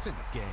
It's in the game.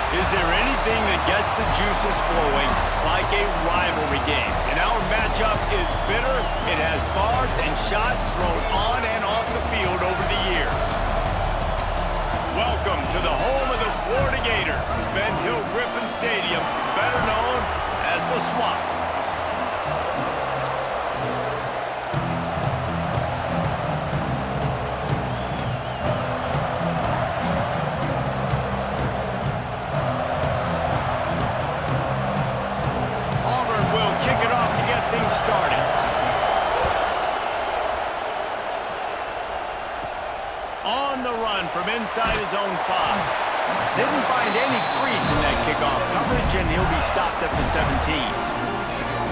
Is there anything that gets the juices flowing like a rivalry game? And our matchup is bitter. It has barbs and shots thrown on and off the field over the years. Welcome to the home of the Florida Gators, Ben Hill Griffin Stadium, better known as the Swamp. Started. On the run from inside his own 5. Didn't find any crease in that kickoff coverage, and he'll be stopped at the 17.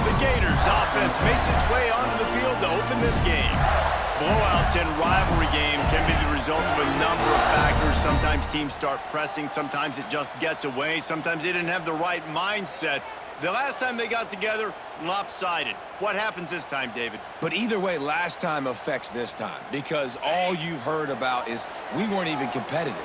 The Gators offense makes its way onto the field to open this game. Blowouts in rivalry games can be the result of a number of factors. Sometimes teams start pressing, sometimes it just gets away, sometimes they didn't have the right mindset. The last time they got together, lopsided. What happens this time, David? But either way, last time affects this time because all you've heard about is we weren't even competitive.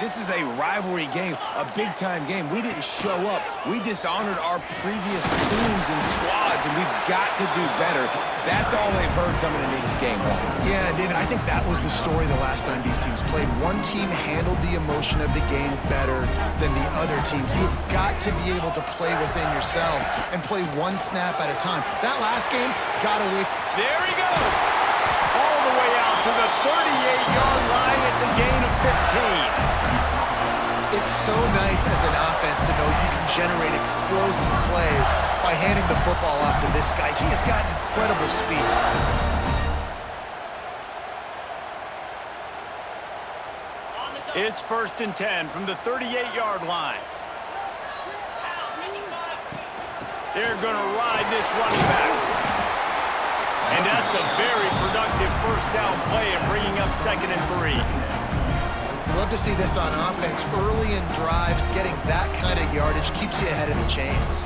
This is a rivalry game, a big-time game. We didn't show up. We dishonored our previous teams and squads, and we've got to do better. That's all they've heard coming into this game, right? Yeah, David, I think that was the story the last time these teams played. One team handled the emotion of the game better than the other team. You've got to be able to play within yourselves and play one snap at a time. That last game got away. There he goes! All the way out to the 38-yard line. It's a gain of 15. It's so nice as an offense to know you can generate explosive plays by handing the football off to this guy. He has got incredible speed. It's 1st and 10 from the 38-yard line. They're going to ride this running back. And that's a very productive first down play and bringing up 2nd and 3. Love to see this on offense. Early in drives, getting that kind of yardage keeps you ahead of the chains.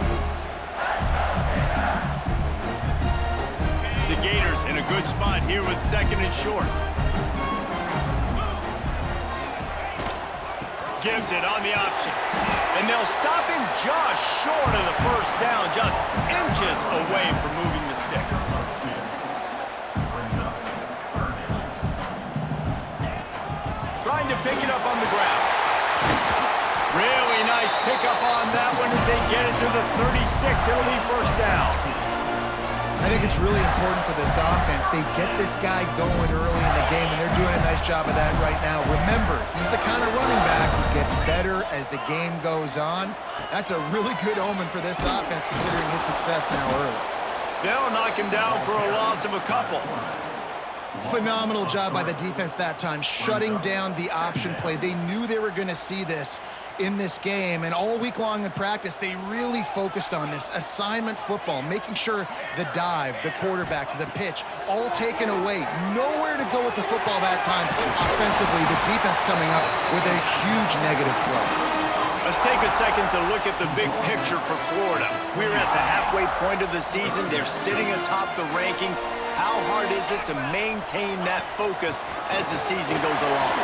The Gators in a good spot here with 2nd and short. Gives it on the option. And they'll stop him just short of the first down, just inches away from moving the sticks. Trying to pick it up on the ground. Really nice pickup on that one as they get it to the 36. It'll be first down. I think it's really important for this offense. They get this guy going early in the game, and they're doing a nice job of that right now. Remember, he's the kind of running back who gets better as the game goes on. That's a really good omen for this offense, considering his success now early. They'll knock him down for a loss of a couple. Phenomenal job by the defense that time, shutting down the option play. They knew they were going to see this in this game, and all week long in practice, they really focused on this assignment football, making sure the dive, the quarterback, the pitch, all taken away. Nowhere to go with the football that time. Offensively, the defense coming up with a huge negative play. Let's take a second to look at the big picture for Florida. We're at the halfway point of the season. They're sitting atop the rankings. How hard is it to maintain that focus as the season goes along?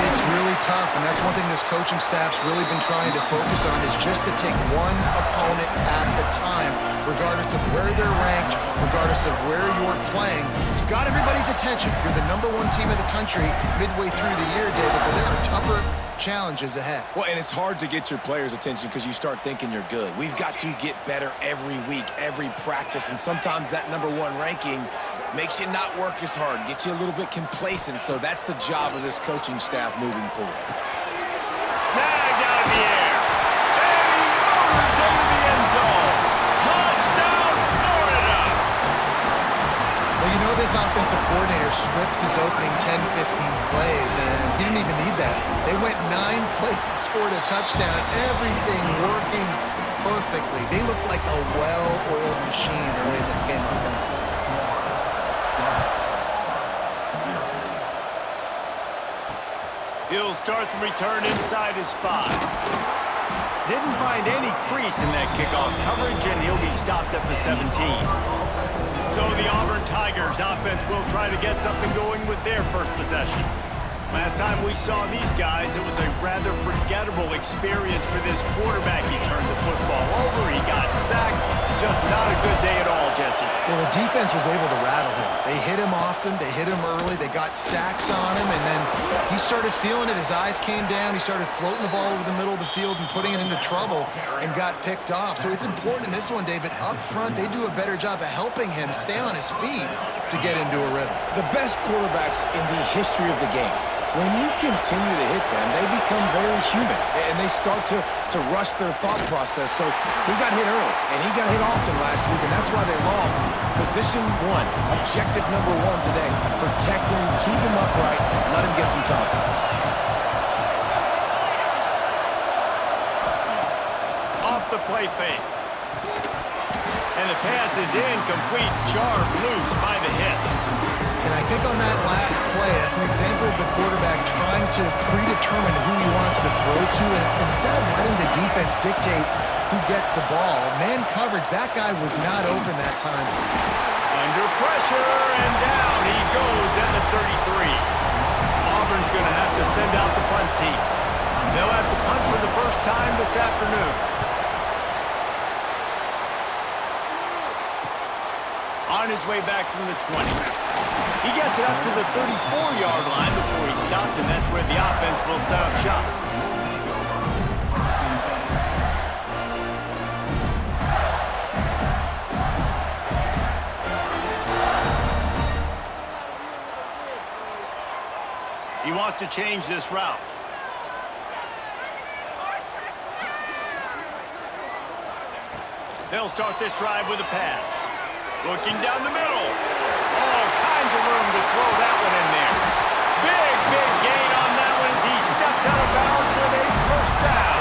It's really tough, and that's one thing this coaching staff's really been trying to focus on is just to take one opponent at a time, regardless of where they're ranked, regardless of where you're playing. You've got everybody's attention. You're the #1 team in the country midway through the year, David, but there are tougher challenges ahead. Well, and it's hard to get your players' attention because you start thinking you're good. We've got to get better every week, every practice, and sometimes that #1 ranking makes you not work as hard, gets you a little bit complacent, so that's the job of this coaching staff moving forward. Snagged out in the air. And he motors into the end zone. Touchdown, Florida! Well, you know this offensive coordinator scripts his opening 10, 15 plays, and he didn't even need that. They went 9 plays and scored a touchdown. Everything working perfectly. They look like a well-oiled machine early in this game offensively. He'll start the return inside his 5. Didn't find any crease in that kickoff coverage, and he'll be stopped at the 17. So the Auburn Tigers offense will try to get something going with their first possession. Last time we saw these guys, it was a rather forgettable experience for this quarterback. He turned the football over, he got sacked. Just not a good day at all, Jesse. Well, the defense was able to rattle him. They hit him often, they hit him early, they got sacks on him, and then he started feeling it. His eyes came down, he started floating the ball over the middle of the field and putting it into trouble and got picked off. So it's important in this one, David, up front, they do a better job of helping him stay on his feet to get into a rhythm. The best quarterbacks in the history of the game, when you continue to hit them, they become very human, and they start to rush their thought process. So he got hit early, and he got hit often last week, and that's why they lost. Position 1, objective #1 today. Protect him, keep him upright, let him get some confidence. Off the play fake. And the pass is incomplete, jarred loose by the hit. And I think on that last play, that's an example of the quarterback trying to predetermine who he wants to throw to, and instead of letting the defense dictate who gets the ball, man coverage, that guy was not open that time. Under pressure, and down he goes at the 33. Auburn's going to have to send out the punt team. They'll have to punt for the first time this afternoon. On his way back from the 20. He gets it up to the 34-yard line before he stopped, and that's where the offense will set up shop. He wants to change this route. They'll start this drive with a pass. Looking down the middle. All kinds of room to throw that one in there. Big gain on that one as he steps out of bounds with a first down.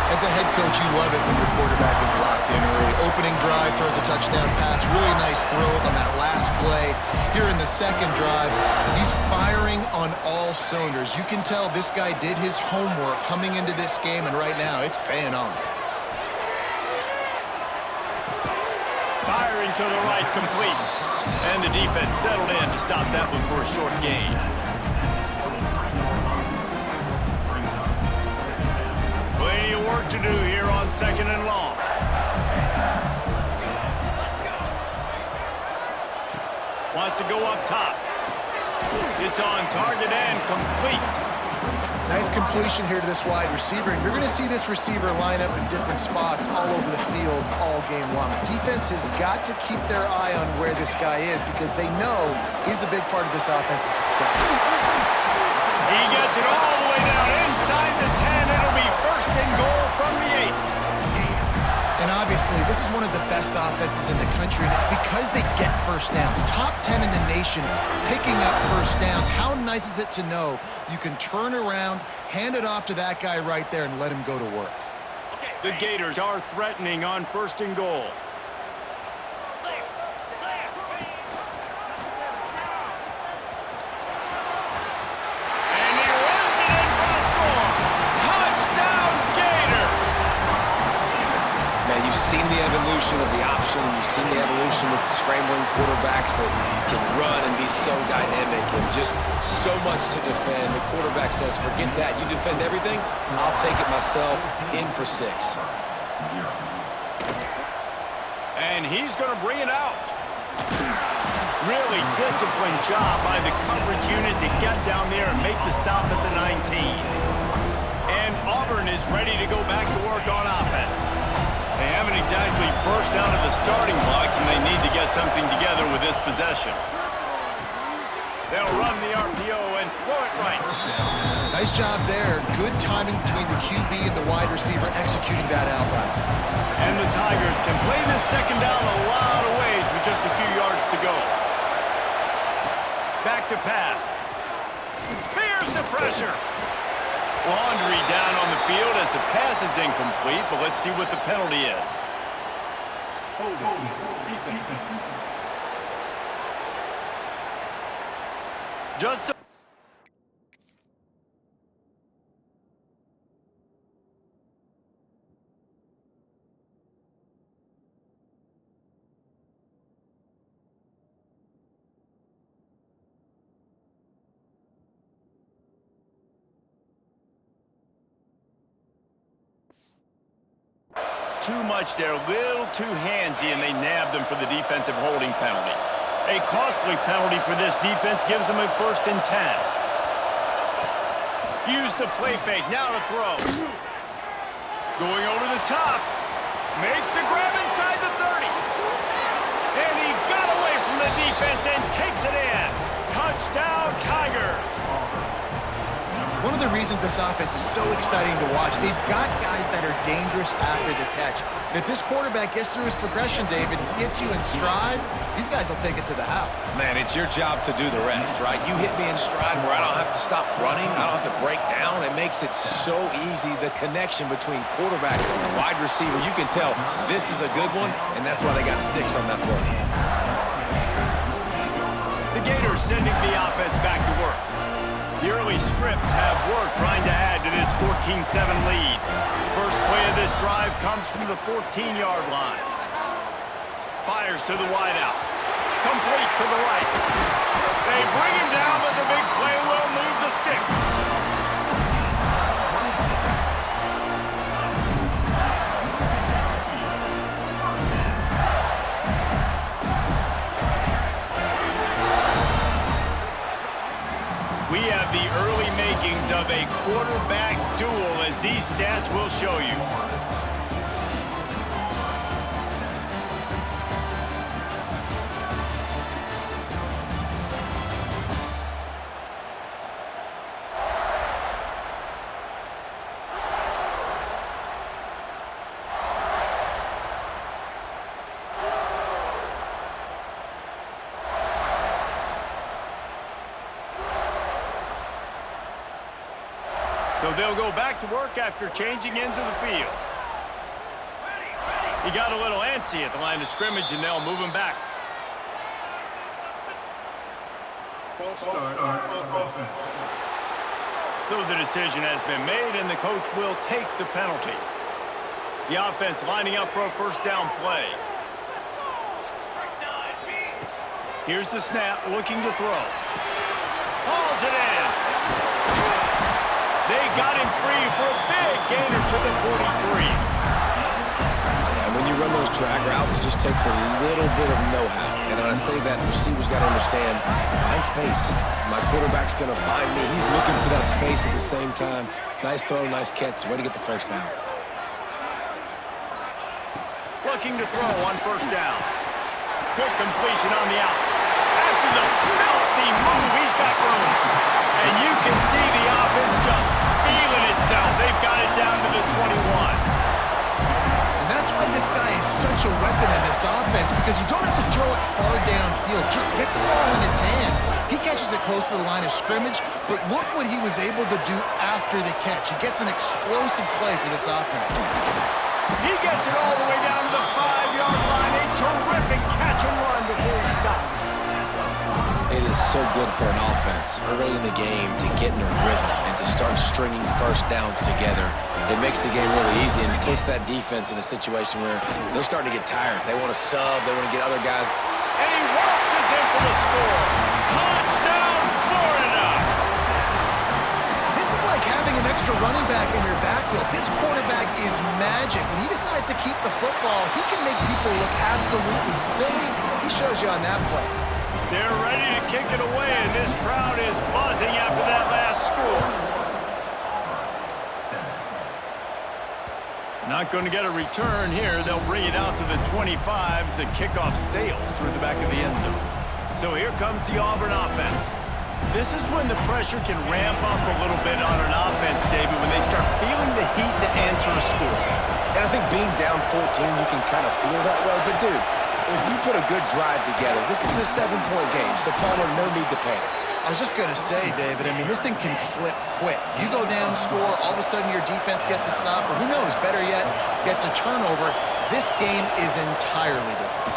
As a head coach, you love it when your quarterback is locked in early. Opening drive, throws a touchdown pass. Really nice throw on that last play. Here in the second drive, he's firing on all cylinders. You can tell this guy did his homework coming into this game, and right now it's paying off. Firing to the right, complete. And the defense settled in to stop that one for a short gain. Plenty of work to do here on 2nd and long. Wants to go up top. It's on target and complete. Nice completion here to this wide receiver, and you're going to see this receiver line up in different spots all over the field all game long. Defense has got to keep their eye on where this guy is because they know he's a big part of this offense's success. He gets it all the way down inside the 10. It'll be 1st and goal from the 8. And obviously, this is one of the best offenses in the country, and it's because they get first downs. Top 10 in the nation picking up first downs. How nice is it to know you can turn around, hand it off to that guy right there, and let him go to work? The Gators are threatening on 1st and goal. And he runs it in for the score. Touchdown, Gators! Man, you've seen the evolution of the option. You've seen the evolution with scrambling quarterbacks that can run and be so dynamic and just so much to defend. The quarterback says, forget that. You defend everything, I'll take it myself. In for 6. And he's going to bring it out. Really disciplined job by the coverage unit to get down there and make the stop at the 19. And Auburn is ready to go back to work on offense. They haven't exactly burst out of the starting blocks, and they need to get something together with this possession. They'll run the RPO and throw it right. Nice job there. Good timing between the QB and the wide receiver executing that out route. And the Tigers can play this second down a lot of ways with just a few yards to go. Back to pass. Here's the pressure. Laundry down on the field as the pass is incomplete, but let's see what the penalty is. Just too much there, a little too handsy, and they nabbed them for the defensive holding penalty. A costly penalty for this defense gives them a 1st and 10. Use the play fake, now to throw. Going over the top. Makes the grab inside the 30. And he got away from the defense and takes it in. Touchdown, Tigers. One of the reasons this offense is so exciting to watch, they've got guys that are dangerous after the catch. And if this quarterback gets through his progression, David, hits you in stride, these guys will take it to the house. Man, it's your job to do the rest, right? You hit me in stride where I don't have to stop running. I don't have to break down. It makes it so easy. The connection between quarterback and wide receiver, you can tell this is a good one, and that's why they got 6 on that play. The Gators sending the offense back to work. The early scripts have worked trying to add to this 14-7 lead. First play of this drive comes from the 14-yard line. Fires to the wideout. Complete to the right. They bring him down, but the big play will move the sticks. We have the early makings of a quarterback duel, as these stats will show you. So they'll go back to work after changing into the field. He got a little antsy at the line of scrimmage, and they'll move him back. False start on offense. So the decision has been made, and the coach will take the penalty. The offense lining up for a 1st down play. Here's the snap, looking to throw. Hauls it in. They got him free for a big gainer to the 43. Yeah, when you run those drag routes, it just takes a little bit of know-how. And when I say that, the receivers got to understand, find space. My quarterback's going to find me. He's looking for that space at the same time. Nice throw, nice catch. Way to get the 1st down. Looking to throw on 1st down. Good completion on the out. After the filthy move, he's got room. And you can see the offense just feeling itself. They've got it down to the 21. And that's why this guy is such a weapon in this offense, because you don't have to throw it far downfield. Just get the ball in his hands. He catches it close to the line of scrimmage, but look what he was able to do after the catch. He gets an explosive play for this offense. He gets it all the way down to the 5-yard line. A terrific catch and run before he stopped. It is so good for an offense early in the game to get in a rhythm and to start stringing 1st downs together. It makes the game really easy and puts that defense in a situation where they're starting to get tired. They want to sub. They want to get other guys. And he waltzes in for the score. Touchdown, Florida! This is like having an extra running back in your backfield. This quarterback is magic. When he decides to keep the football, he can make people look absolutely silly. He shows you on that play. They're ready to kick it away, and this crowd is buzzing after that last score. Not going to get a return here. They'll bring it out to the 25 as the kickoff sails through the back of the end zone. So here comes the Auburn offense. This is when the pressure can ramp up a little bit on an offense, David, when they start feeling the heat to answer a score. And I think being down 14, you can kind of feel that way. But, dude, if you put a good drive together, this is a 7-point game, so Palmer, no need to panic. I was just going to say, David, I mean, this thing can flip quick. You go down, score, all of a sudden your defense gets a stop, or who knows, better yet, gets a turnover. This game is entirely different.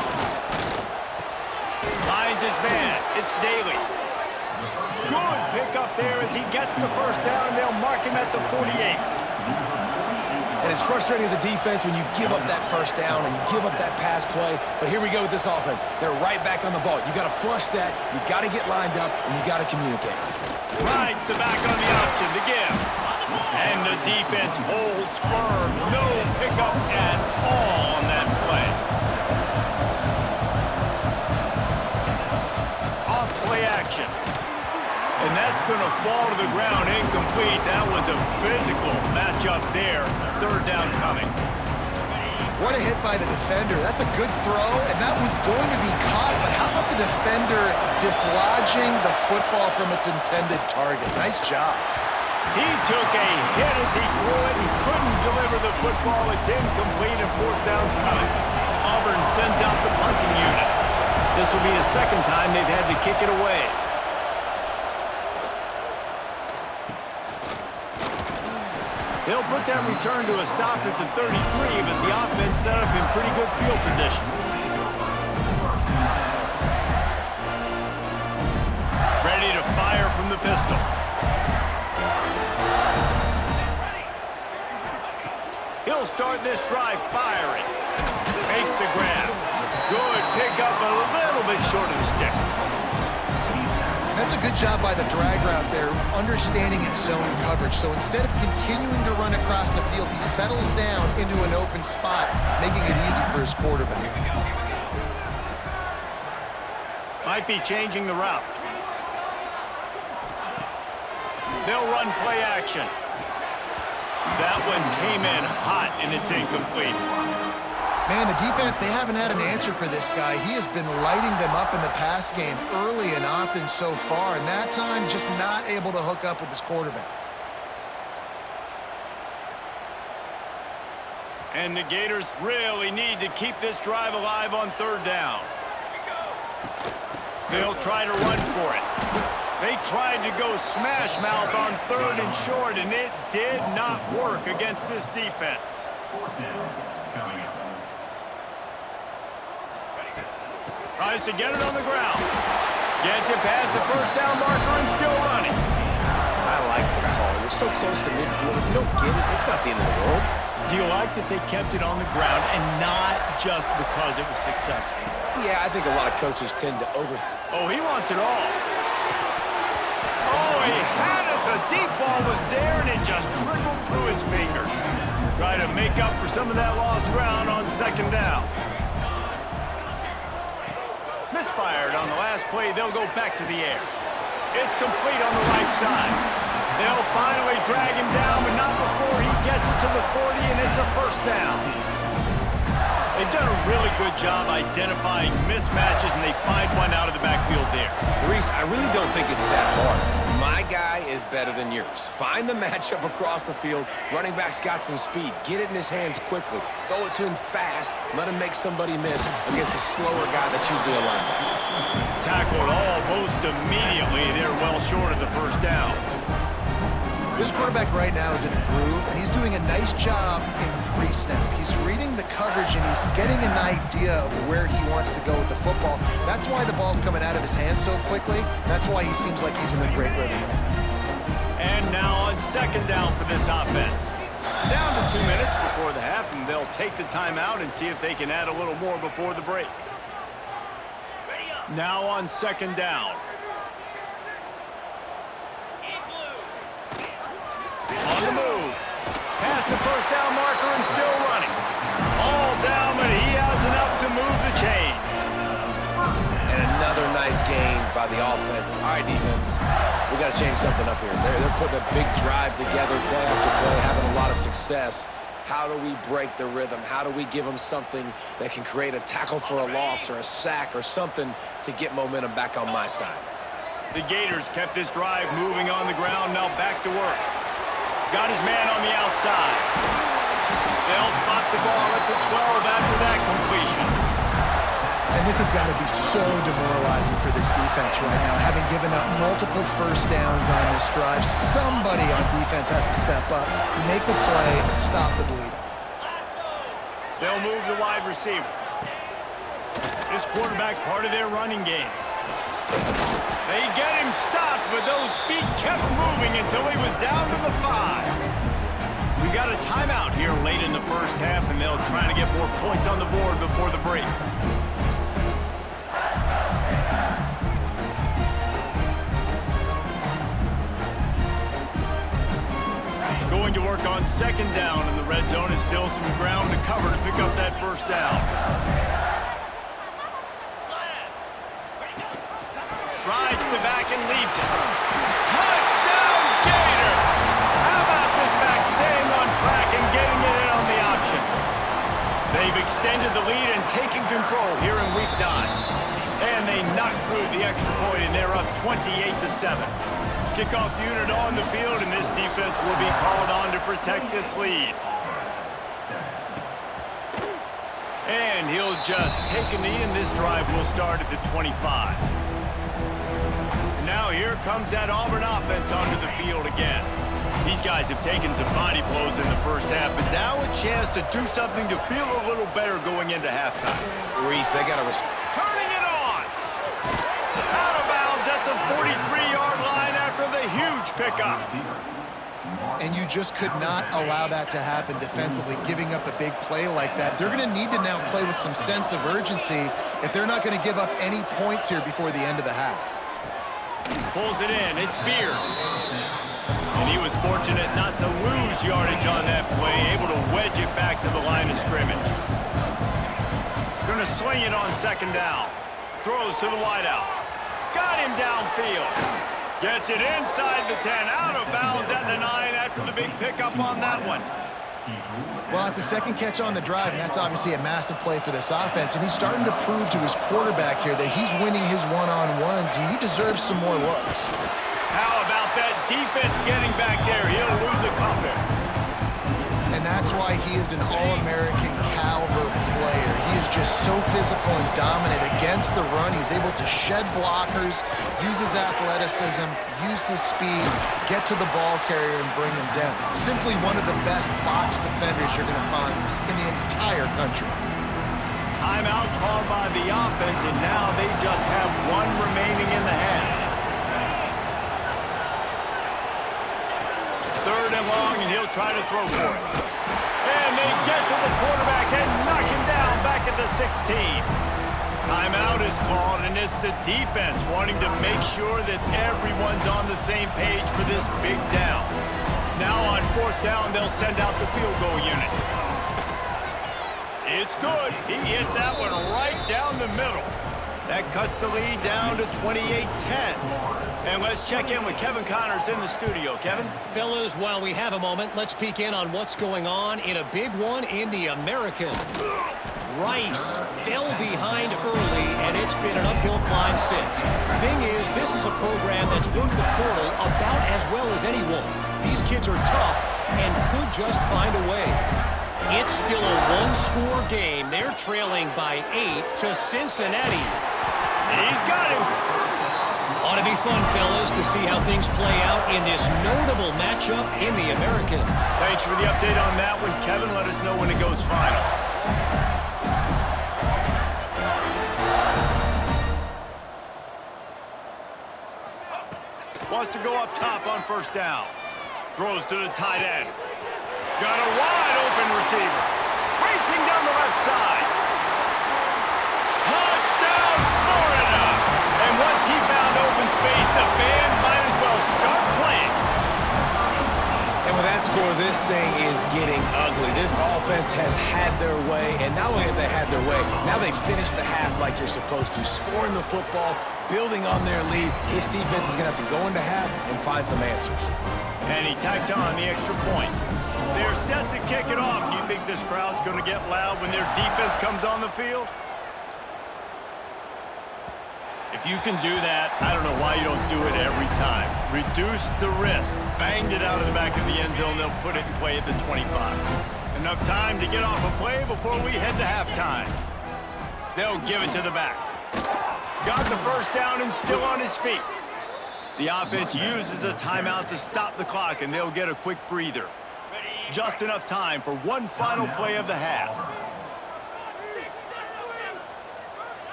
Finds his man. It's Daly. Good pick up there as he gets the first down, and they'll mark him at the 48. And it's frustrating as a defense when you give up that first down and you give up that pass play. But here we go with this offense. They're right back on the ball. You got to flush that. You got to get lined up, and you got to communicate. Rides the back on the option to give. And the defense holds firm. No pickup at all on that play. Off play action. And that's going to fall to the ground incomplete. That was a physical matchup there. Third down coming. What a hit by the defender. That's a good throw, and that was going to be caught. But how about the defender dislodging the football from its intended target? Nice job. He took a hit as he threw it and couldn't deliver the football. It's incomplete and fourth down's coming. Auburn sends out the punting unit. This will be the second time they've had to kick it away. They'll put that return to a stop at the 33, but the offense set up in pretty good field position. Ready to fire from the pistol. He'll start this drive firing. Makes the grab. Good pickup, a little bit short of the sticks. That's a good job by the drag route there, understanding its zone coverage. So instead of continuing to run across the field, he settles down into an open spot, making it easy for his quarterback. Might be changing the route. They'll run play action. That one came in hot, and it's incomplete. Man, the defense, they haven't had an answer for this guy. He has been lighting them up in the pass game early and often so far, and that time just not able to hook up with his quarterback. And the Gators really need to keep this drive alive on third down. They'll try to run for it. They tried to go smash mouth on third and short, and it did not work against this defense. Tries to get it on the ground. Gets it past the first down marker and still running. I like the call. You're so close to midfield. If you don't get it, it's not the end of the world. Do you like that they kept it on the ground and not just because it was successful? Yeah, I think a lot of coaches tend to Oh, he wants it all. Oh, he had it. The deep ball was there, and it just trickled through his fingers. Try to make up for some of that lost ground on second down. Misfired on the last play. They'll go back to the air. It's complete on the right side. They'll finally drag him down, but not before he gets it to the 40, and it's a first down. They've done a really good job identifying mismatches, and they find one out of the backfield there. Reese, I really don't think it's that hard. My guy is better than yours. Find the matchup across the field. Running back's got some speed. Get it in his hands quickly. Throw it to him fast. Let him make somebody miss against a slower guy that's usually a linebacker. Tackled almost immediately. They're well short of the first down. This quarterback right now is in a groove, and he's doing a nice job in pre-snap. He's reading the coverage, and he's getting an idea of where he wants to go with the football. That's why the ball's coming out of his hands so quickly. That's why he seems like he's in a great rhythm. And now on second down for this offense. Down to 2 minutes before the half, and they'll take the timeout and see if they can add a little more before the break. Now on second down. On the move. Past the first down marker and still running. All down, but he has enough to move the chains. And another nice gain by the offense. All right, defense, we got to change something up here. They're putting a big drive together, play after play, having a lot of success. How do we break the rhythm? How do we give them something that can create a tackle for a loss or a sack or something to get momentum back on my side? The Gators kept this drive moving on the ground, now back to work. Got his man on the outside. They'll spot the ball at the 12 after that completion. And this has got to be so demoralizing for this defense right now. Having given up multiple first downs on this drive, somebody on defense has to step up, make a play, and stop the bleeding. They'll move the wide receiver. This quarterback part of their running game. They get him stopped, but those feet kept moving until he was down to the 5. We got a timeout here late in the first half, and they'll try to get more points on the board before the break. Going to work on second down in the red zone, is still some ground to cover to pick up that first down. Rides the back and leaves it. Touchdown, Gator! How about this back staying on track and getting it in on the option? They've extended the lead and taken control here in week 9. And they knocked through the extra point, and they're up 28-7. Kickoff unit on the field, and this defense will be called on to protect this lead. And he'll just take a knee, and this drive will start at the 25. Now here comes that Auburn offense onto the field again. These guys have taken some body blows in the first half, but now a chance to do something to feel a little better going into halftime. Reese, they got to Turning it on! Out of bounds at the 43-yard line after the huge pickup. And you just could not allow that to happen defensively, giving up a big play like that. They're going to need to now play with some sense of urgency if they're not going to give up any points here before the end of the half. Pulls it in. It's Beard. And he was fortunate not to lose yardage on that play, able to wedge it back to the line of scrimmage. Going to swing it on second down. Throws to the wideout. Got him downfield. Gets it inside the 10, out of bounds at the 9 after the big pickup on that one. Well, it's a second catch on the drive, and that's obviously a massive play for this offense. And he's starting to prove to his quarterback here that he's winning his one-on-ones, and he deserves some more looks. How about that defense getting back there? He'll lose a couple. And that's why he is an All-American caliber player. He is just so physical and dominant against the run. He's able to shed blockers, use his athleticism, use his speed, get to the ball carrier and bring him down. Simply one of the best box defenders you're going to find in the entire country. Timeout called by the offense, and now they just have one remaining in the half. Third and long, and he'll try to throw for it. And they get to the quarterback and knock him down back at the 16. Timeout is called, and it's the defense wanting to make sure that everyone's on the same page for this big down. Now on fourth down, they'll send out the field goal unit. It's good. He hit that one right down the middle. That cuts the lead down to 28-10. And let's check in with Kevin Connors in the studio. Kevin? Fellas, while we have a moment, let's peek in on what's going on in a big one in the American. Rice fell behind early, and it's been an uphill climb since. Thing is, this is a program that's worked the portal about as well as anyone. These kids are tough and could just find a way. It's still a one-score game. They're trailing by 8 to Cincinnati. He's got him. Ought to be fun, fellas, to see how things play out in this notable matchup in the American. Thanks for the update on that one, Kevin. Let us know when it goes final. Wants to go up top on first down. Throws to the tight end. Got a wide open receiver. Racing down the left side. Touchdown, Florida! And once he found open space, the band might as well start playing. And with that score, this thing is getting ugly. This offense has had their way, and not only have they had their way, now they finish the half like you're supposed to, scoring the football, building on their lead. This defense is going to have to go into half and find some answers. And he tacks on the extra point. They're set to kick it off. Do you think this crowd's going to get loud when their defense comes on the field? If you can do that, I don't know why you don't do it every time. Reduce the risk. Banged it out of the back of the end zone. They'll put it in play at the 25. Enough time to get off a play before we head to halftime. They'll give it to the back. Got the first down and still on his feet. The offense uses a timeout to stop the clock, and they'll get a quick breather. Just enough time for one final play of the half.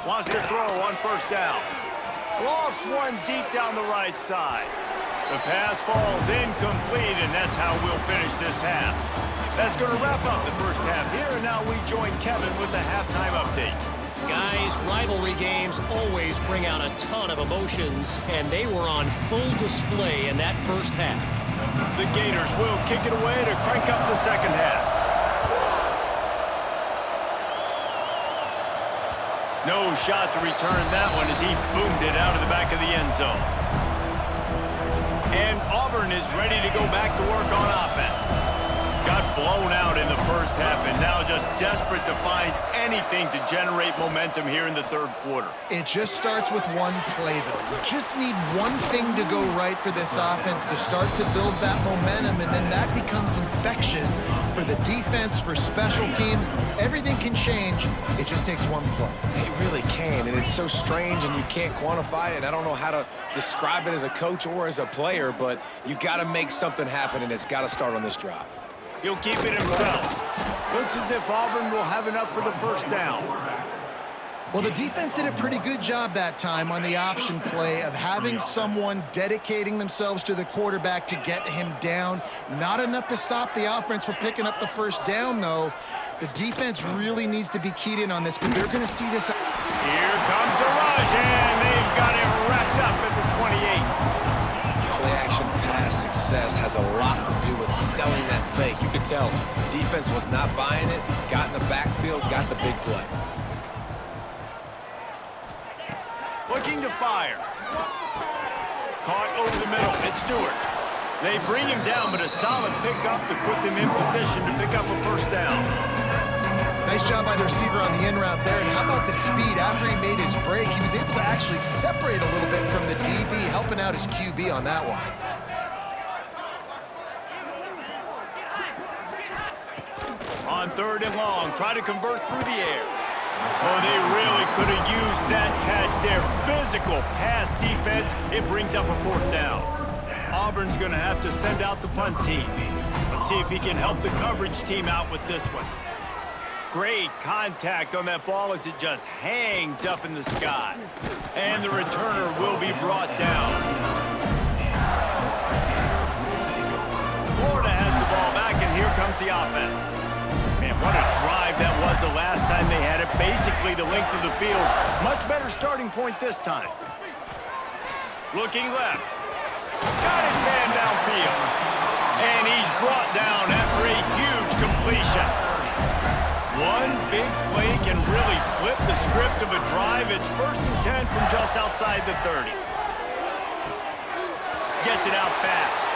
Wants to throw on first down. Lofts one deep down the right side. The pass falls incomplete, and that's how we'll finish this half. That's going to wrap up the first half here, and now we join Kevin with the halftime update. Guys, rivalry games always bring out a ton of emotions, and they were on full display in that first half. The Gators will kick it away to crank up the second half. No shot to return that one as he boomed it out of the back of the end zone. And Auburn is ready to go back to work on offense. Got blown out in the first half and now just desperate to find anything to generate momentum here in the third quarter. It just starts with one play, though. You just need one thing to go right for this offense to start to build that momentum, and then that becomes infectious for the defense, for special teams. Everything can change. It just takes one play. It really can, and it's so strange, and you can't quantify it. I don't know how to describe it as a coach or as a player, but you got to make something happen, and it's got to start on this drive. He'll keep it himself. Looks as if Auburn will have enough for the first down. Well, the defense did a pretty good job that time on the option play of having someone dedicating themselves to the quarterback to get him down. Not enough to stop the offense from picking up the first down, though. The defense really needs to be keyed in on this because they're going to see this. Here comes the rush, and they've got it wrapped up at the 28. Play-action pass success has a lot to do with selling that fake. You could tell defense was not buying it, got in the backfield, got the big play. Looking to fire. Caught over the middle. It's Stewart. They bring him down, but a solid pickup to put them in position to pick up a first down. Nice job by the receiver on the in route there. And how about the speed? After he made his break, he was able to actually separate a little bit from the DB, helping out his QB on that one. On third and long, try to convert through the air. Oh, they really could have used that catch there. Physical pass defense. It brings up a fourth down. Auburn's going to have to send out the punt team. Let's see if he can help the coverage team out with this one. Great contact on that ball as it just hangs up in the sky. And the returner will be brought down. Florida has the ball back, and here comes the offense. Man, what a drive that was the last time they had it. Basically the length of the field. Much better starting point this time. Looking left. Got his man downfield. And he's brought down after a huge completion. One big play can really flip the script of a drive. It's 1st and 10 from just outside the 30. Gets it out fast.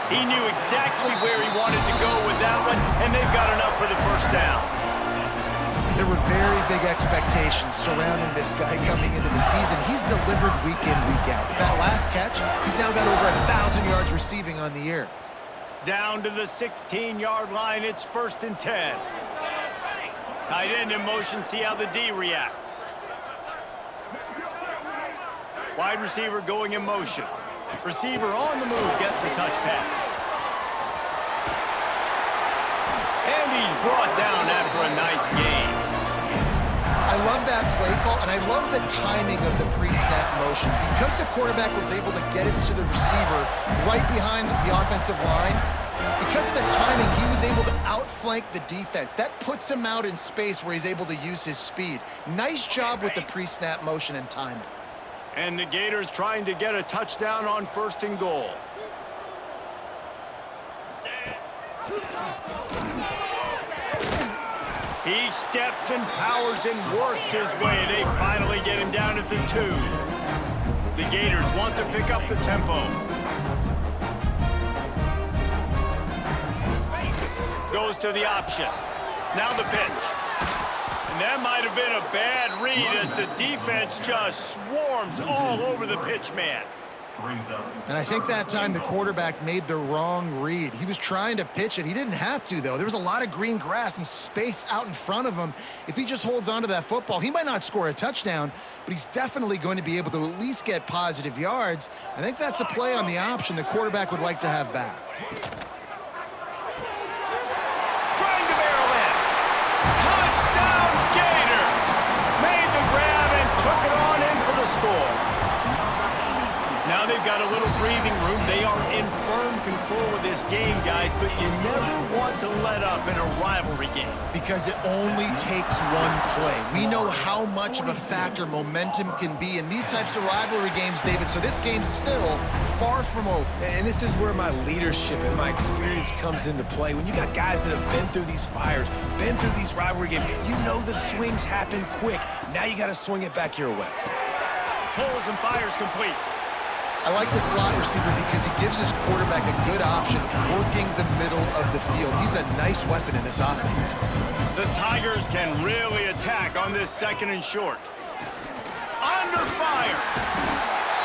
He knew exactly where he wanted to go with that one, and they've got enough for the first down. There were very big expectations surrounding this guy coming into the season. He's delivered week in, week out. With that last catch, he's now got over 1,000 yards receiving on the year. Down to the 16-yard line, it's 1st and 10. Tight end in motion, see how the D reacts. Wide receiver going in motion. Receiver on the move, gets the touch pass. And he's brought down after a nice gain. I love that play call, and I love the timing of the pre-snap motion. Because the quarterback was able to get it to the receiver right behind the offensive line, because of the timing, he was able to outflank the defense. That puts him out in space where he's able to use his speed. Nice job with the pre-snap motion and timing. And the Gators trying to get a touchdown on 1st and goal. He steps and powers and works his way. They finally get him down at the 2. The Gators want to pick up the tempo. Goes to the option. Now the pitch. And that might have been a bad read as the defense just swarms all over the pitch man. And I think that time the quarterback made the wrong read. He was trying to pitch it. He didn't have to, though. There was a lot of green grass and space out in front of him. If he just holds on to that football, he might not score a touchdown, but he's definitely going to be able to at least get positive yards. I think that's a play on the option the quarterback would like to have back. Trying to barrel in. Touchdown Gators! Made the grab and took it on in for the score. Now they've got a little breathing room. They are in firm control of this game, guys, but you never want to let up in a rivalry game. Because it only takes one play. We know how much of a factor momentum can be in these types of rivalry games, David, so this game's still far from over. And this is where my leadership and my experience comes into play. When you got guys that have been through these fires, been through these rivalry games, you know the swings happen quick. Now you got to swing it back your way. Pulls and fires complete. I like the slot receiver because he gives his quarterback a good option working the middle of the field. He's a nice weapon in this offense. The Tigers can really attack on this 2nd and short. Under fire.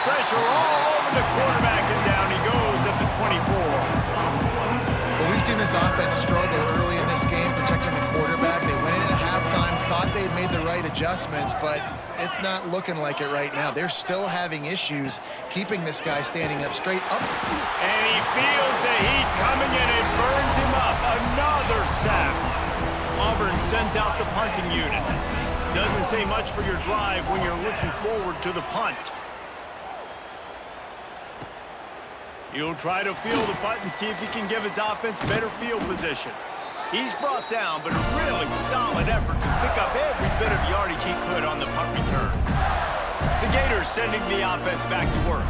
Pressure all over the quarterback, and down he goes at the 24. Well, we've seen this offense struggle early in this game protecting the quarterback. They went in at halftime, thought they'd made the right adjustments, but it's not looking like it right now. They're still having issues keeping this guy standing up straight up. And he feels the heat coming in. It burns him up. Another sack. Auburn sends out the punting unit. Doesn't say much for your drive when you're looking forward to the punt. He'll try to field the punt and see if he can give his offense better field position. He's brought down, but a really solid effort to pick up every bit of yardage he could on the punt return. The Gators sending the offense back to work.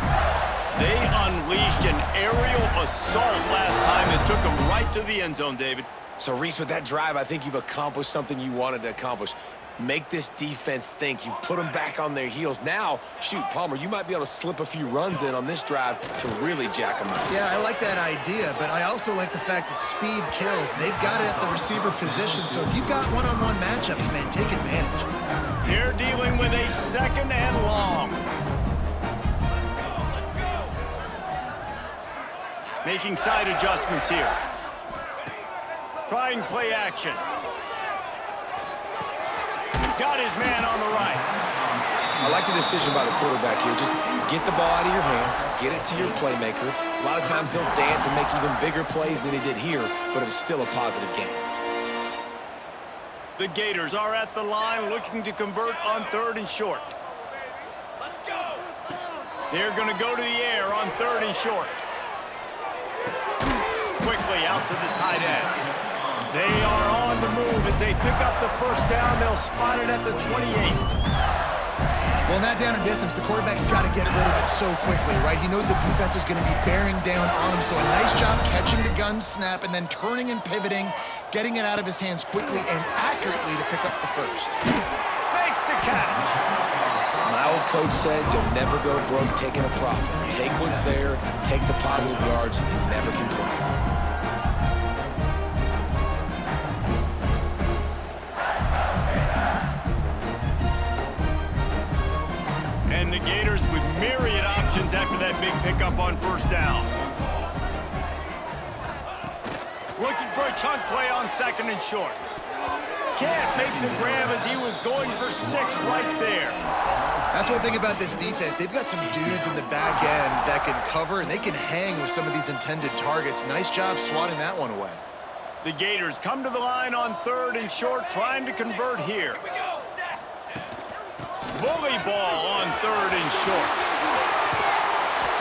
They unleashed an aerial assault last time and took them right to the end zone, David. So, Reese, with that drive, I think you've accomplished something you wanted to accomplish. Make this defense think. You've put them back on their heels. Now, shoot, Palmer, you might be able to slip a few runs in on this drive to really jack them up. Yeah, I like that idea, but I also like the fact that speed kills. They've got it at the receiver position, so if you've got one-on-one matchups, man, take advantage. They're dealing with a 2nd and long. Making side adjustments here. Trying play action. Got his man on the right. I like the decision by the quarterback here. Just get the ball out of your hands, get it to your playmaker. A lot of times he'll dance and make even bigger plays than he did here, but it was still a positive game. The Gators are at the line looking to convert on 3rd and short. Let's go. They're going to go to the air on 3rd and short. Quickly out to the tight end. They are on the move as they pick up the 1st down. They'll spot it at the 28. Well, in that down and distance, the quarterback's got to get rid of it so quickly, right? He knows the defense is going to be bearing down on him, so a nice job catching the gun snap and then turning and pivoting, getting it out of his hands quickly and accurately to pick up the 1st. Makes the catch. My old coach said you'll never go broke taking a profit. Take what's there, take the positive yards, and never complain. And the Gators with myriad options after that big pickup on 1st down. Looking for a chunk play on 2nd and short. Can't make the grab as he was going for 6 right there. That's one thing about this defense. They've got some dudes in the back end that can cover, and they can hang with some of these intended targets. Nice job swatting that one away. The Gators come to the line on 3rd and short, trying to convert here. Bully ball on 3rd and short.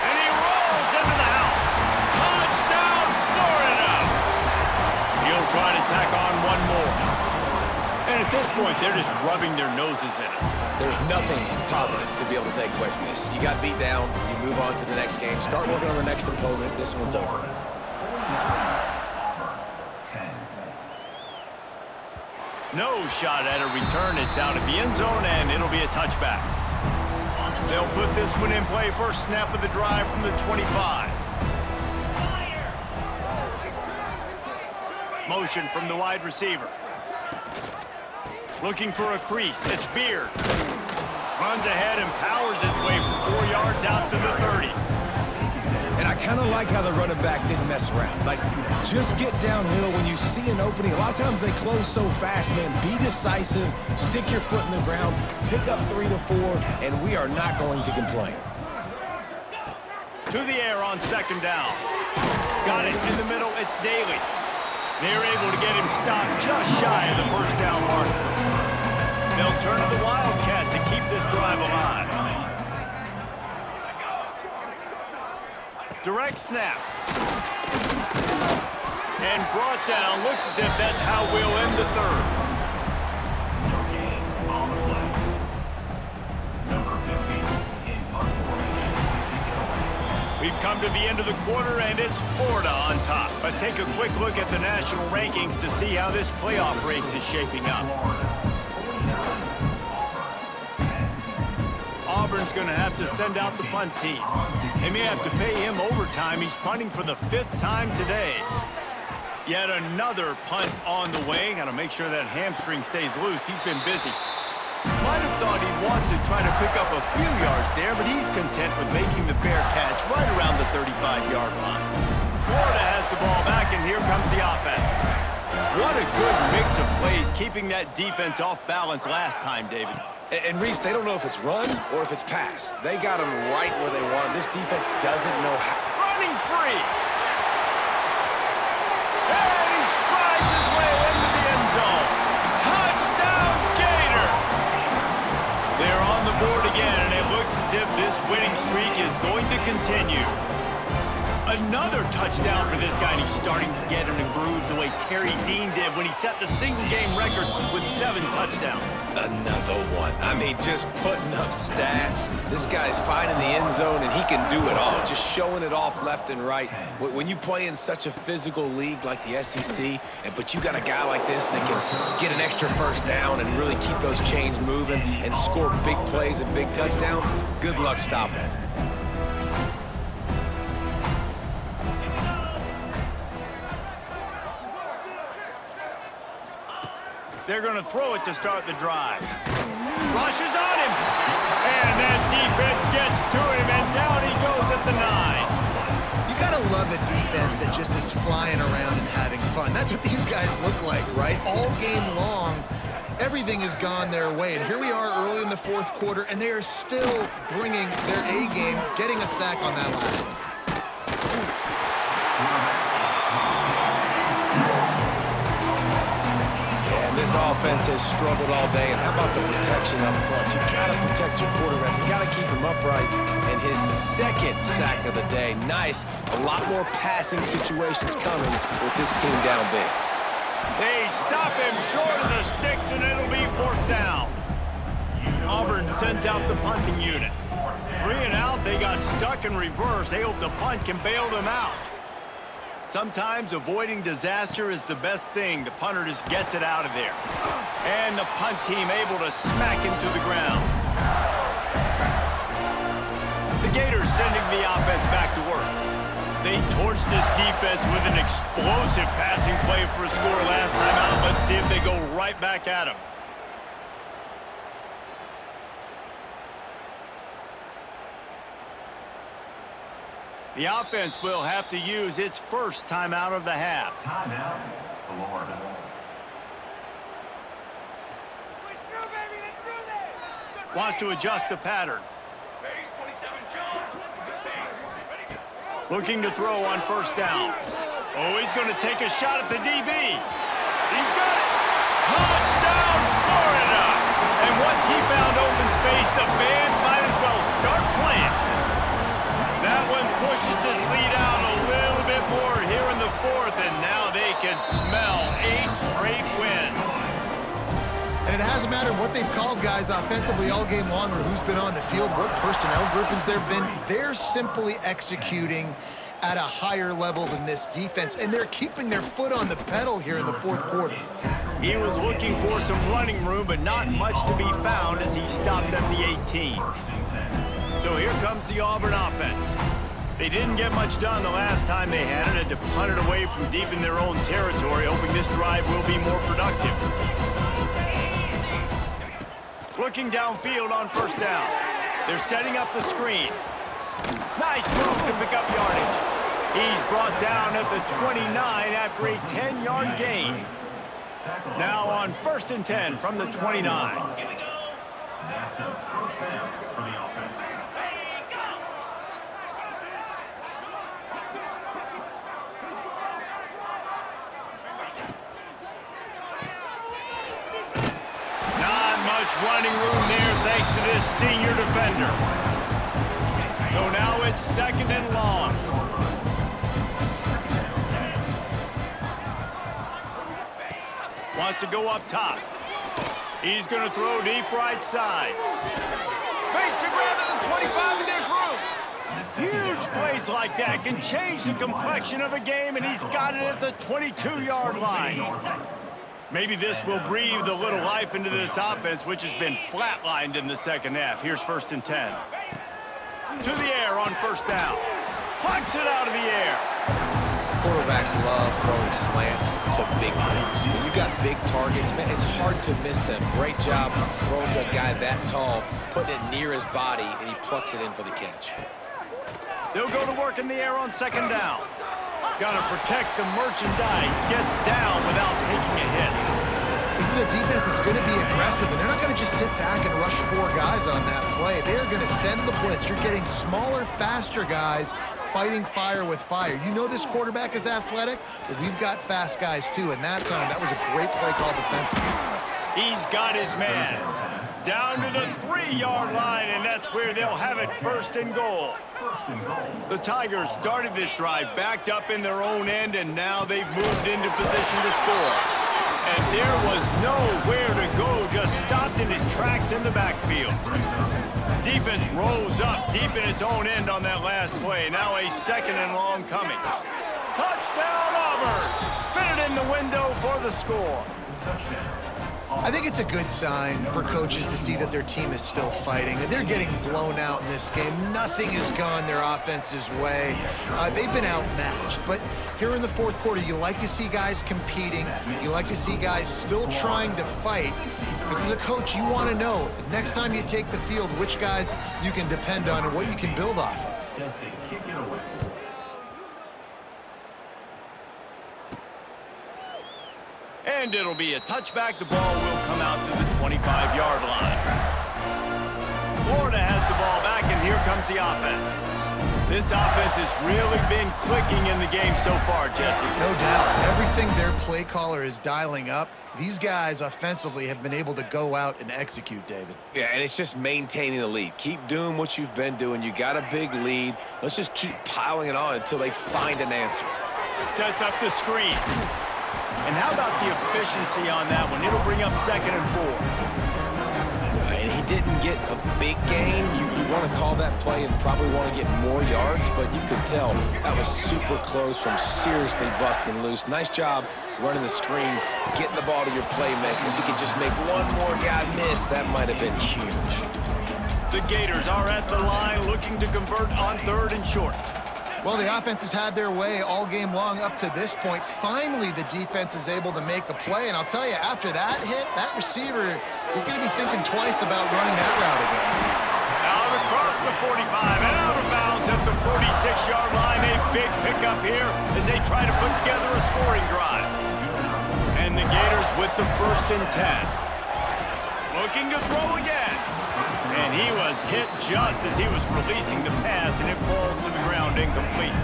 And he rolls into the house. Touchdown, Florida! He'll try to tack on one more. And At this point, they're just rubbing their noses in it. There's nothing positive to be able to take away from this. You got beat down, you move on to the next game, start working on the next opponent. This one's over. No shot at a return. It's out of the end zone, and it'll be a touchback. They'll put this one in play. First snap of the drive from the 25. Motion from the wide receiver. Looking for a crease. It's Beard. Runs ahead and powers his way for 4 yards out to the 30. And I kind of like how the running back didn't mess around. Like, just get downhill when you see an opening. A lot of times they close so fast, man. Be decisive, stick your foot in the ground, pick up 3 to 4, and we are not going to complain. To the air on second down. Got it in the middle. It's Daly. They're able to get him stopped just shy of the first down marker. They'll turn to the Wildcat to keep this drive alive. Direct snap. And brought down. Looks as if that's how we'll end the third. We've come to the end of the quarter, and it's Florida on top. Let's take a quick look at the national rankings to see how this playoff race is shaping up. Auburn's going to have to send out the punt team. They may have to pay him overtime. He's punting for the 5th time today. Yet another punt on the way. Got to make sure that hamstring stays loose. He's been busy. Might have thought he'd want to try to pick up a few yards there, but he's content with making the fair catch right around the 35-yard line. Florida has the ball back, and here comes the offense. What a good mix of plays, keeping that defense off balance last time, David. And Reese, they don't know if it's run or if it's pass. They got them right where they want. This defense doesn't know how. Running free. And he strides his way into the end zone. Touchdown, Gator. They're on the board again, and it looks as if this winning streak is going to continue. Another touchdown for this guy, and he's starting to get in a groove the way Terry Dean did when he set the single-game record with 7 touchdowns. Another one. I mean, just putting up stats. This guy's finding the end zone, and he can do it all, just showing it off left and right. When you play in such a physical league like the SEC, but you got a guy like this that can get an extra first down and really keep those chains moving and score big plays and big touchdowns, good luck stopping him. They're going to throw it to start the drive. Rushes on him. And that defense gets to him, and down he goes at the 9. You got to love a defense that just is flying around and having fun. That's what these guys look like, right? All game long, everything has gone their way. And here we are early in the 4th quarter, and they are still bringing their A game, getting a sack on that last one. This offense has struggled all day, and how about the protection up front? You got to protect your quarterback. You got to keep him upright. And his 2nd sack of the day, nice. A lot more passing situations coming with this team down big. They stop him short of the sticks, and it'll be 4th down. Auburn sends out the punting unit. 3 and out, they got stuck in reverse. They hope the punt can bail them out. Sometimes avoiding disaster is the best thing. The punter just gets it out of there. And the punt team able to smack him to the ground. The Gators sending the offense back to work. They torched this defense with an explosive passing play for a score last time out. Let's see if they go right back at him. The offense will have to use its first timeout of the half. Timeout, Florida. Wants to adjust the pattern. Looking to throw on first down. Oh, he's going to take a shot at the DB. He's got it. Touchdown, Florida. And once he found open space, the band might as well start playing. That one pushes this lead out a little bit more here in the 4th, and now they can smell 8 straight wins. it hasn't mattered what they've called guys offensively all game long or who's been on the field, what personnel groupings there have been. They're simply executing at a higher level than this defense, and they're keeping their foot on the pedal here in the fourth quarter. He was looking for some running room, but not much to be found as he stopped at the 18. So here comes the Auburn offense. They didn't get much done the last time they had it, and to punt it away from deep in their own territory, hoping this drive will be more productive. Looking downfield on first down. They're setting up the screen. Nice move to pick up yardage. He's brought down at the 29 after a 10-yard gain. Now on 1st and 10 from the 29. That's a first down for the offense. Not much running room there thanks to this senior defender. So now it's 2nd and long. Wants to go up top. He's going to throw deep right side. Makes a grab at the 25, and there's room. Huge plays like that can change the complexion of a game, and he's got it at the 22-yard line. Maybe this will breathe a little life into this offense, which has been flatlined in the second half. Here's 1st and 10. To the air on first down. Plucks it out of the air. Quarterbacks love throwing slants to big boys. When you got big targets, man, it's hard to miss them. Great job throwing to a guy that tall, putting it near his body, and he plucks it in for the catch. They'll go to work in the air on 2nd down. Gotta protect the merchandise. Gets down without taking a hit. This is a defense that's going to be aggressive, and they're not going to just sit back and rush 4 guys on that play. They're going to send the blitz. You're getting smaller, faster guys fighting fire with fire. You know this quarterback is athletic, but we've got fast guys too, and that time, that was a great play call defensively. He's got his man. Down to the 3-yard line, and that's where they'll have it 1st and goal. The Tigers started this drive backed up in their own end, and now they've moved into position to score. And there was nowhere to go, just stopped in his tracks in the backfield. Defense rose up deep in its own end on that last play. Now a 2nd and long coming. Touchdown, Auburn! Fitted in the window for the score. I think it's a good sign for coaches to see that their team is still fighting. They're getting blown out in this game. Nothing has gone their offense's way. They've been outmatched. But here in the fourth quarter, you like to see guys competing. You like to see guys still trying to fight. Because as a coach, you want to know, next time you take the field, which guys you can depend on and what you can build off of. Kick it away. And it'll be a touchback. The ball will come out to the 25-yard line. Florida has the ball back, and here comes the offense. This offense has really been clicking in the game so far, Jesse. No doubt. Everything their play caller is dialing up, these guys offensively have been able to go out and execute, David. Yeah, and it's just maintaining the lead. Keep doing what you've been doing. You got a big lead. Let's just keep piling it on until they find an answer. Sets up the screen. And how about the efficiency on that one? It'll bring up 2nd and 4. And he didn't get a big gain. You want to call that play and probably want to get more yards, but you could tell that was super close from seriously busting loose. Nice job running the screen, getting the ball to your playmaker. If you could just make one more guy miss, that might have been huge. The Gators are at the line looking to convert on 3rd and short. Well, the offense has had their way all game long up to this point. Finally, the defense is able to make a play. And I'll tell you, after that hit, that receiver is going to be thinking twice about running that route again. Out across the 45 and out of bounds at the 46-yard line. A big pickup here as they try to put together a scoring drive. And the Gators with the 1st and 10. Looking to throw again. And he was hit just as he was releasing the pass, and it falls to the ground incomplete.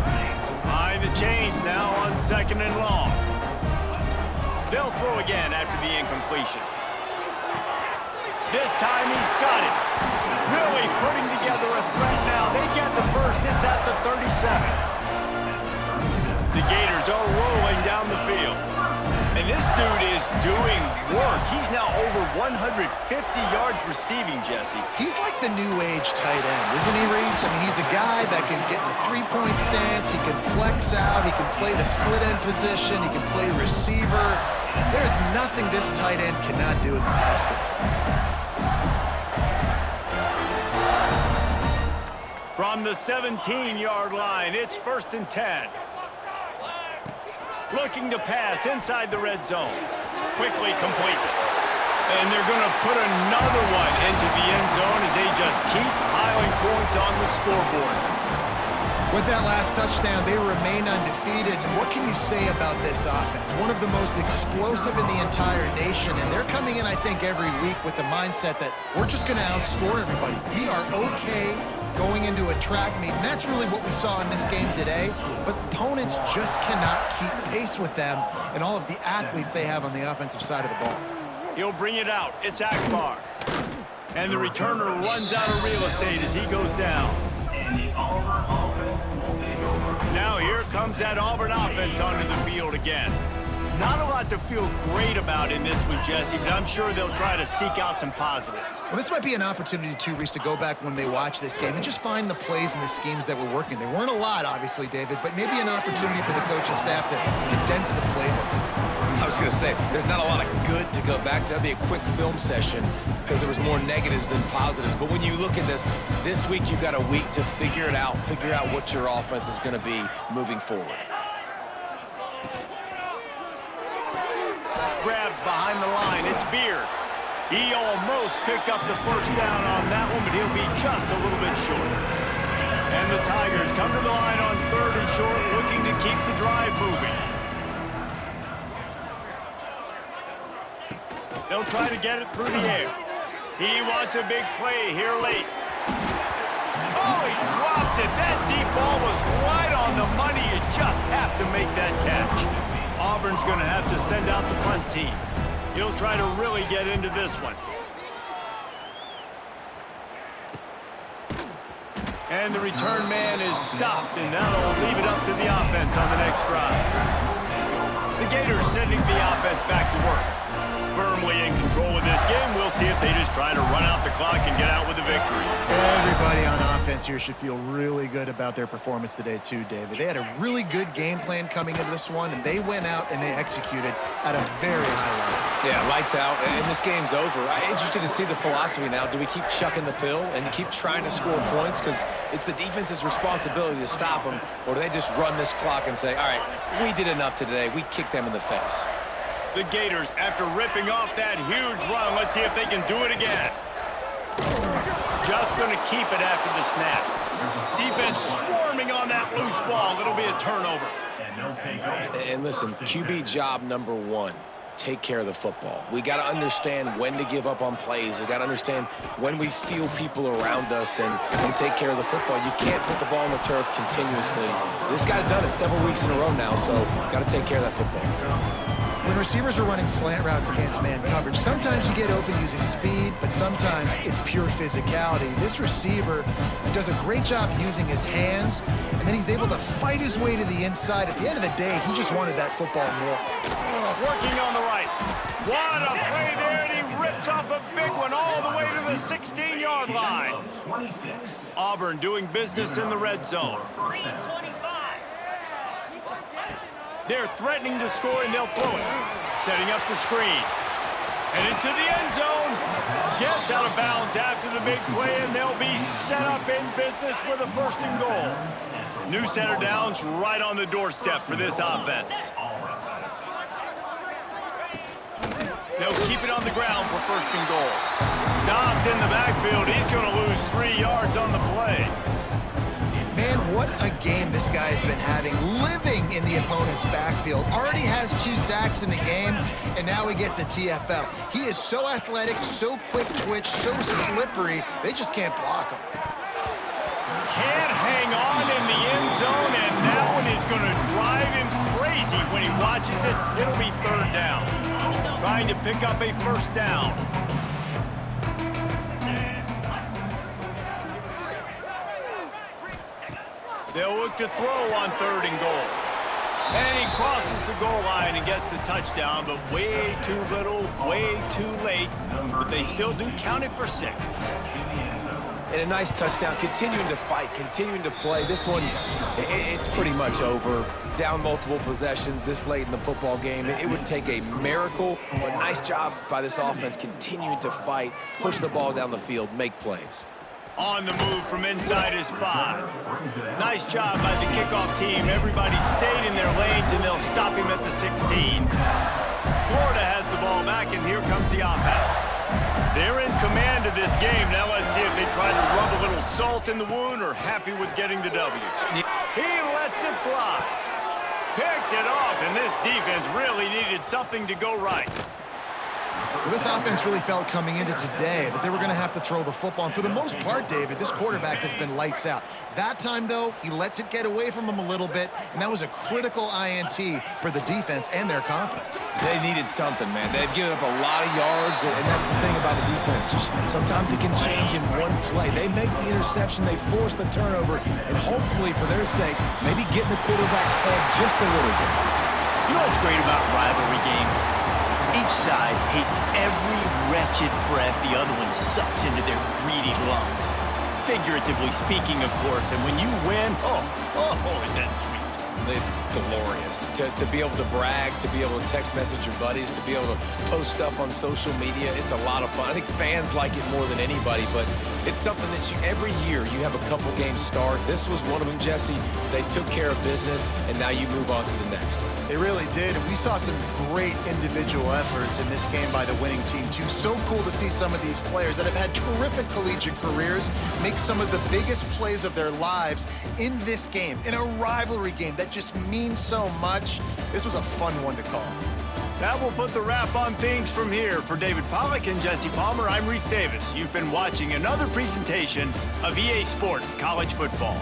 Behind the chains now on 2nd and long. They'll throw again after the incompletion. This time he's got it. Really putting together a threat now. They get the first. It's at the 37. The Gators are rolling down the field. And this dude is doing work. He's now over 150 yards receiving, Jesse. He's like the new age tight end, isn't he, Reese? I mean, he's a guy that can get in a three-point stance. He can flex out. He can play the split end position. He can play receiver. There's nothing this tight end cannot do in the pass game. From the 17-yard line, it's 1st and 10. Looking to pass inside the red zone. Quickly complete. And they're going to put another one into the end zone as they just keep piling points on the scoreboard. With that last touchdown, they remain undefeated. And what can you say about this offense? One of the most explosive in the entire nation. And they're coming in, I think, every week with the mindset that we're just going to outscore everybody. We are okay going into a track meet, and that's really what we saw in this game today. But opponents just cannot keep pace with them and all of the athletes they have on the offensive side of the ball. He'll bring it out. It's Akbar. And the returner runs out of real estate as he goes down. And the Auburn offense will take over. Now here comes that Auburn offense onto the field again. Not a lot to feel great about in this one, Jesse, but I'm sure they'll try to seek out some positives. Well, this might be an opportunity, too, Reese, to go back when they watch this game and just find the plays and the schemes that were working. There weren't a lot, obviously, David, but maybe an opportunity for the coaching staff to condense the playbook. I was going to say, there's not a lot of good to go back to. That'd be a quick film session because there was more negatives than positives. But when you look at this week you've got a week to figure it out, figure out what your offense is going to be moving forward. Grabbed behind the line, it's Beard. He almost picked up the first down on that one, but he'll be just a little bit short. And the Tigers come to the line on 3rd and short, looking to keep the drive moving. They'll try to get it through the air. He wants a big play here late. Oh, he dropped it. That deep ball was right on the money. You just have to make that catch. Auburn's going to have to send out the punt team. He'll try to really get into this one. And the return man is stopped, and that'll leave it up to the offense on the next drive. The Gators sending the offense back to work. Firmly in control of this game. We'll see if they just try to run out the clock and get out with a victory. Everybody on offense here should feel really good about their performance today, too, David. They had a really good game plan coming into this one, and they went out and they executed at a very high level. Yeah, lights out, and this game's over. I'm interested to see the philosophy now. Do we keep chucking the pill and keep trying to score points because it's the defense's responsibility to stop them, or do they just run this clock and say, all right, we did enough today. We kicked them in the face. The Gators, after ripping off that huge run, let's see if they can do it again. Just going to keep it after the snap. Defense swarming on that loose ball. It'll be a turnover. And they'll take over. And listen, QB job number 1, take care of the football. We got to understand when to give up on plays. We got to understand when we feel people around us and take care of the football. You can't put the ball on the turf continuously. This guy's done it several weeks in a row now, so got to take care of that football. When receivers are running slant routes against man coverage, sometimes you get open using speed, but sometimes it's pure physicality. This receiver does a great job using his hands, and then he's able to fight his way to the inside. At the end of the day, he just wanted that football more. Working on the right. What a play there, and he rips off a big one all the way to the 16-yard line. 26. Auburn doing business in the red zone. They're threatening to score, and they'll throw it. Setting up the screen. And into the end zone. Gets out of bounds after the big play, and they'll be set up in business with a 1st and goal. New center downs right on the doorstep for this offense. They'll keep it on the ground for 1st and goal. Stopped in the backfield. He's going to lose 3 yards on the play. Man, what a game this guy has been having, living in the opponent's backfield. Already has 2 sacks in the game, and now he gets a TFL. He is so athletic, so quick twitch, so slippery, they just can't block him. Can't hang on in the end zone, and that one is going to drive him crazy when he watches it. It'll be 3rd down. Trying to pick up a 1st down. They'll look to throw on 3rd and goal. And he crosses the goal line and gets the touchdown, but way too little, way too late. But they still do count it for 6. And a nice touchdown, continuing to fight, continuing to play. This one, it's pretty much over. Down multiple possessions this late in the football game. It would take a miracle, but nice job by this offense continuing to fight, push the ball down the field, make plays. On the move from inside his 5. Nice job by the kickoff team. Everybody stayed in their lanes, and they'll stop him at the 16. Florida has the ball back, and here comes the offense. They're in command of this game. Now let's see if they try to rub a little salt in the wound or happy with getting the W. He lets it fly. Picked it off, and this defense really needed something to go right. Well, this offense really felt coming into today that they were going to have to throw the football. And for the most part, David, this quarterback has been lights out. That time, though, he lets it get away from him a little bit, and that was a critical INT for the defense and their confidence. They needed something, man. They've given up a lot of yards, and that's the thing about the defense. Just sometimes it can change in one play. They make the interception, they force the turnover, and hopefully, for their sake, maybe get in the quarterback's head just a little bit. You know what's great about rivalry games? Each side hates every wretched breath the other one sucks into their greedy lungs. Figuratively speaking, of course, and when you win, oh, is that sweet. It's glorious to be able to brag, to be able to text message your buddies, to be able to post stuff on social media. It's a lot of fun. I think fans like it more than anybody, but it's something that every year you have a couple games start. This was one of them, Jesse. They took care of business, and now you move on to the next. They really did, and we saw some great individual efforts in this game by the winning team, too. So cool to see some of these players that have had terrific collegiate careers make some of the biggest plays of their lives in this game, in a rivalry game that just means so much. This was a fun one to call. That will put the wrap on things from here. For David Pollack and Jesse Palmer, I'm Reese Davis. You've been watching another presentation of EA Sports College Football.